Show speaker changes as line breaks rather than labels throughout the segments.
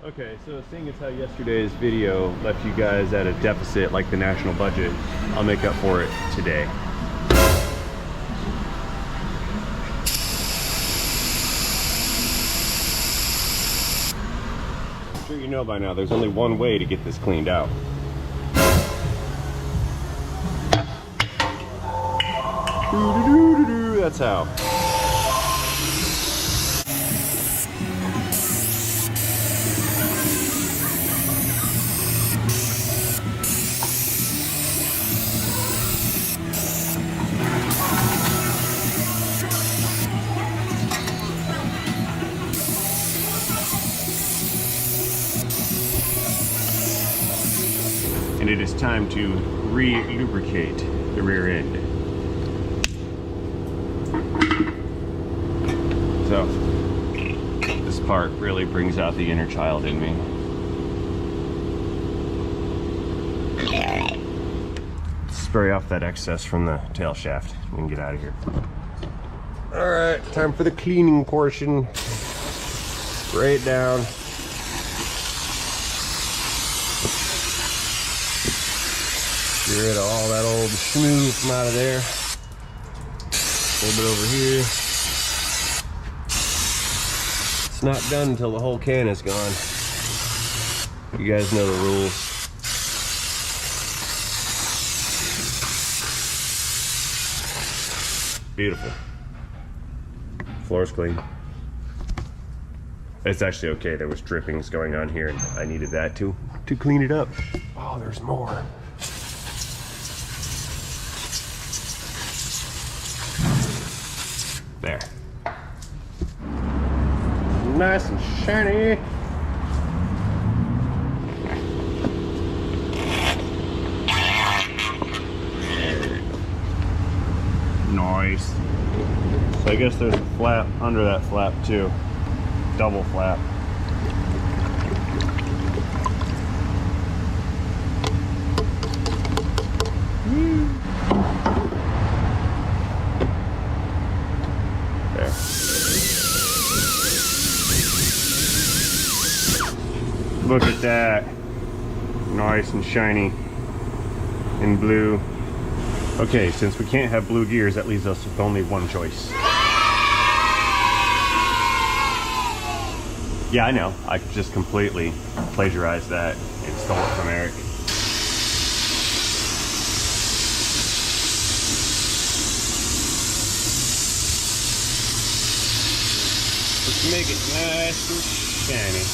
Okay, so seeing as how yesterday's video left you guys at a deficit like the national budget, I'll make up for it today. I'm sure you know by now there's only one way to get this cleaned out. That's how. And it is time to re-lubricate the rear end. So, this part really brings out the inner child in me. Spray off that excess from the tail shaft. We can get out of here. Alright, time for the cleaning portion. Spray it down. Get rid of all that old schmoo from out of there. A little bit over here. It's not done until the whole can is gone. You guys know the rules. Beautiful. Floor's clean. It's actually okay. There was drippings going on here and I needed that to clean it up. Oh, there's more. There. Nice and shiny. Nice. So I guess there's a flap under that flap too. Double flap. There. Look at that. Nice and shiny and blue. Okay, since we can't have blue gears, that leaves us with only one choice. Yeah, I know. I just completely plagiarized that and stole it from Eric. Let's make it nice and shiny.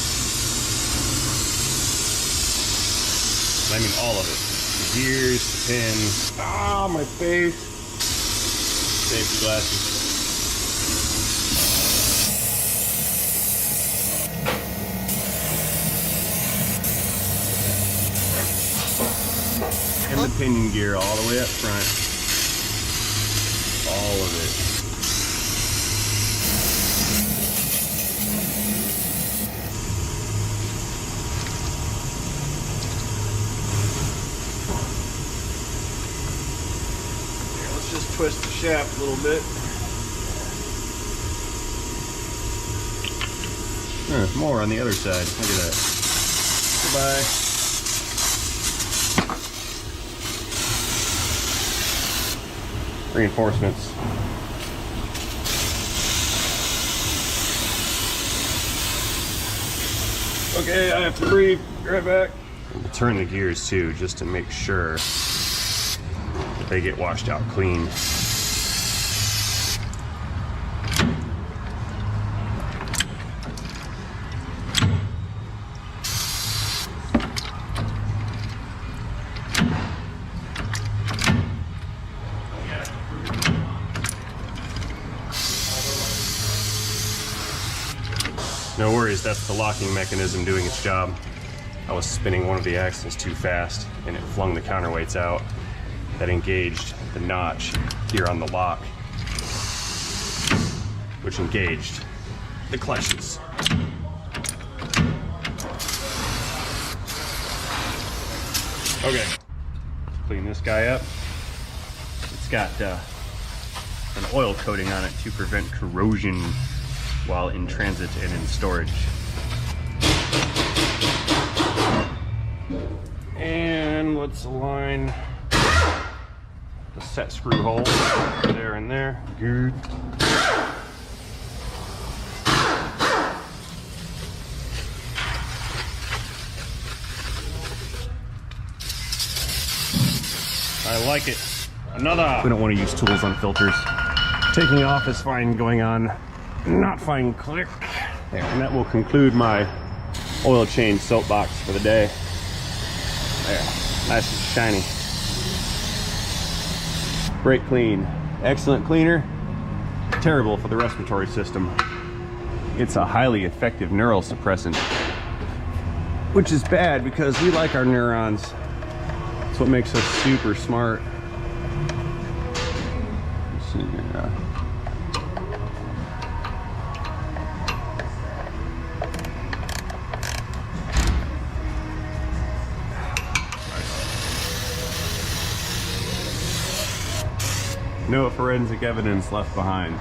I mean all of it. The gears, the pins. Ah, my face. Safety glasses. And the pinion gear all the way up front. All of it. Twist the shaft a little bit. More on the other side. Look at that. Goodbye. Reinforcements. Okay, I have to breathe. Be right back. Turn the gears too, just to make sure they get washed out clean. No worries, that's the locking mechanism doing its job. I was spinning one of the axles too fast and it flung the counterweights out. That engaged the notch here on the lock, which engaged the clutches. Okay, clean this guy up. It's got an oil coating on it to prevent corrosion while in transit and in storage. let's align the set screw hole there and there. Good. I like it. Another. We don't want to use tools on filters. Taking off is fine, going on not fine. Click. There. And that will conclude my oil change soapbox for the day. There, nice and shiny. Brake clean, excellent cleaner, terrible for the respiratory system. It's a highly effective neural suppressant, which is bad because we like our neurons. It's what makes us super smart. Let's see here. No forensic evidence left behind.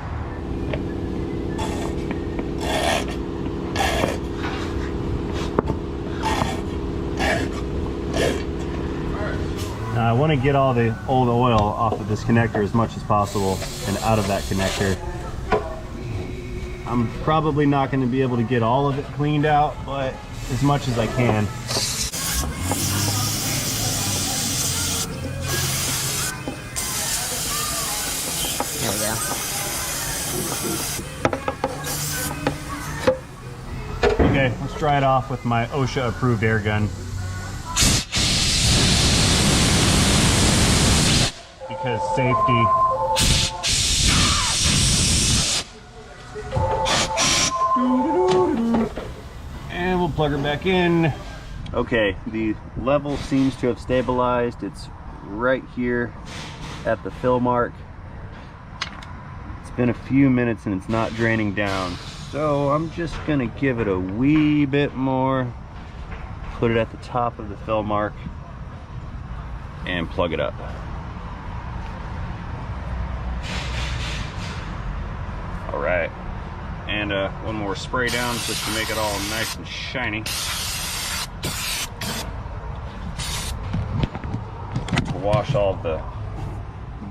Now I want to get all the old oil off of this connector as much as possible and out of that connector. I'm probably not going to be able to get all of it cleaned out, but as much as I can.
There we go.
Okay, let's dry it off with my OSHA approved air gun. Because safety. And we'll plug her back in. Okay, the level seems to have stabilized. It's right here at the fill mark. It's been a few minutes and it's not draining down. So I'm just gonna give it a wee bit more, put it at the top of the fill mark, and plug it up. All right, and one more spray down just to make it all nice and shiny. To wash all the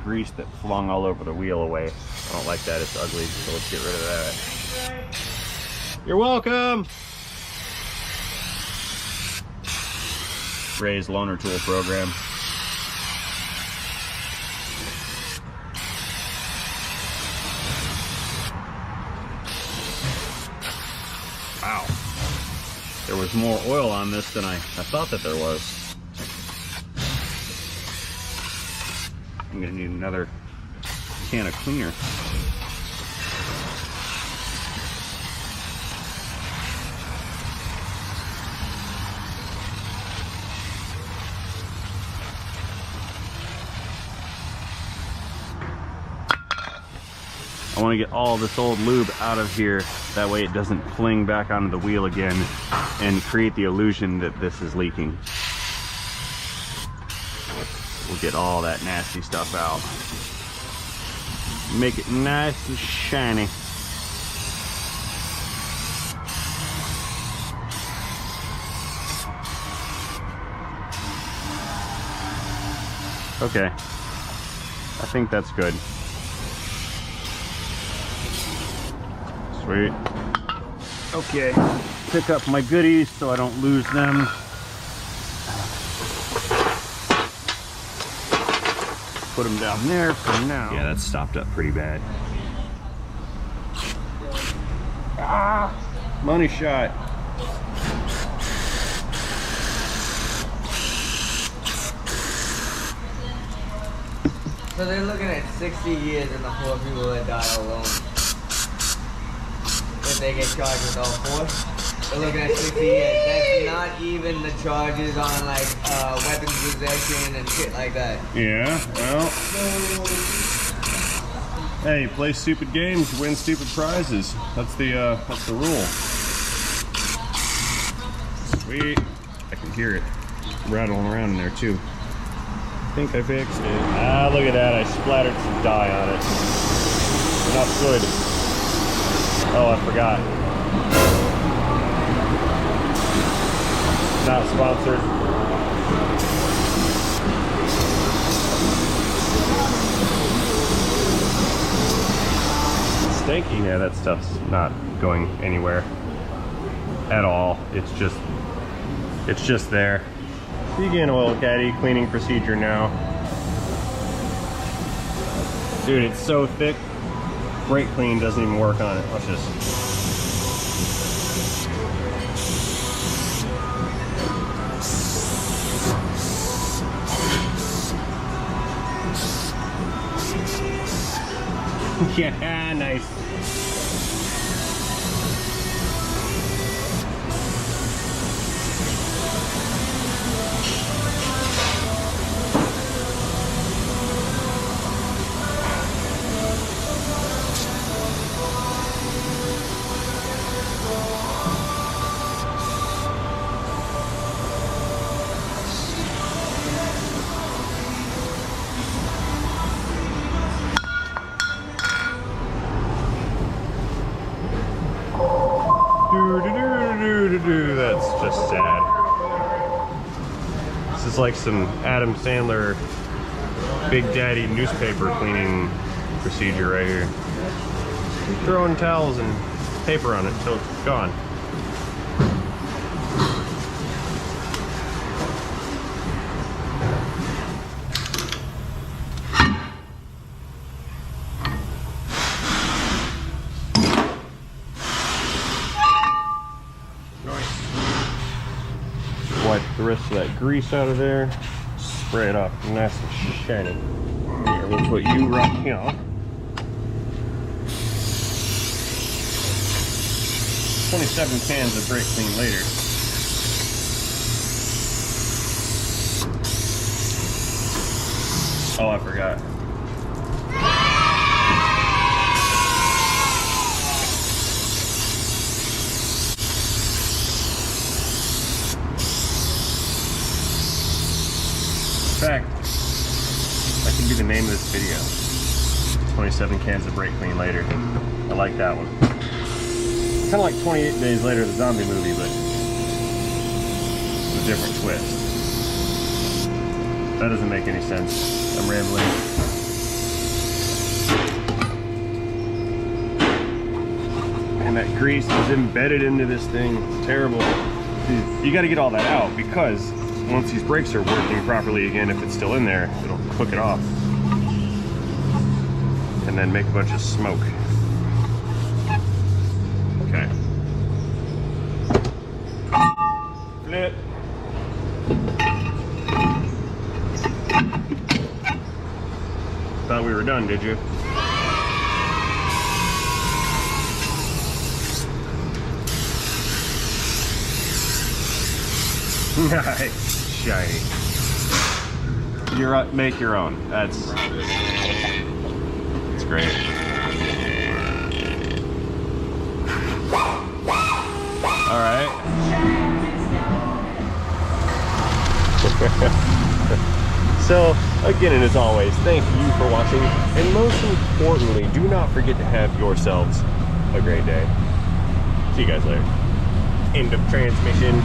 grease that flung all over the wheel away. I don't like that, it's ugly, so let's get rid of that. You're welcome! Ray's loaner tool program. Wow. There was more oil on this than I thought that there was. I'm gonna need another can of cleaner. I want to get all this old lube out of here, that way it doesn't fling back onto the wheel again and create the illusion that this is leaking. We'll get all that nasty stuff out. Make it nice and shiny. Okay, I think that's good. Sweet. Okay, pick up my goodies so I don't lose them. Put them down there for now. Yeah, that's stopped up pretty bad. Ah, money shot.
So they're looking at 60 years and the 4 people that die alone. If they get charged with all 4, they're looking at 60 years. That's not even the charges on like weapons possession and shit like that.
Yeah, well. Hey, play stupid games, win stupid prizes. That's the rule. Sweet. I can hear it rattling around in there too. I think I fixed it. Ah, look at that. I splattered some dye on it. Not good. Oh, I forgot. Not sponsored. stinky. Yeah, that stuff's not going anywhere at all. It's just there. Begin oil caddy cleaning procedure now. Dude, it's so thick. Brake clean doesn't even work on it. Watch this. Yeah, nice. That's just sad. This is like some Adam Sandler Big Daddy newspaper cleaning procedure right here. Keep throwing towels and paper on it until it's gone. Wipe the rest of that grease out of there, spray it off nice and shiny. Here, we'll put you right here. "27 cans of brake clean later." Oh, I forgot. In fact, that can be the name of this video. 27 cans of brake clean later. I like that one. Kind of like 28 Days Later, the zombie movie, but with a different twist. That doesn't make any sense. I'm rambling. And that grease is embedded into this thing. It's terrible. You got to get all that out, because once these brakes are working properly again, if it's still in there, it'll cook it off and then make a bunch of smoke. Okay. Flip. Thought we were done, did you? Nice. Shiny. Make your own. That's great. All right. So again, and as always, thank you for watching, and most importantly, do not forget to have yourselves a great day. See you guys later. End of transmission.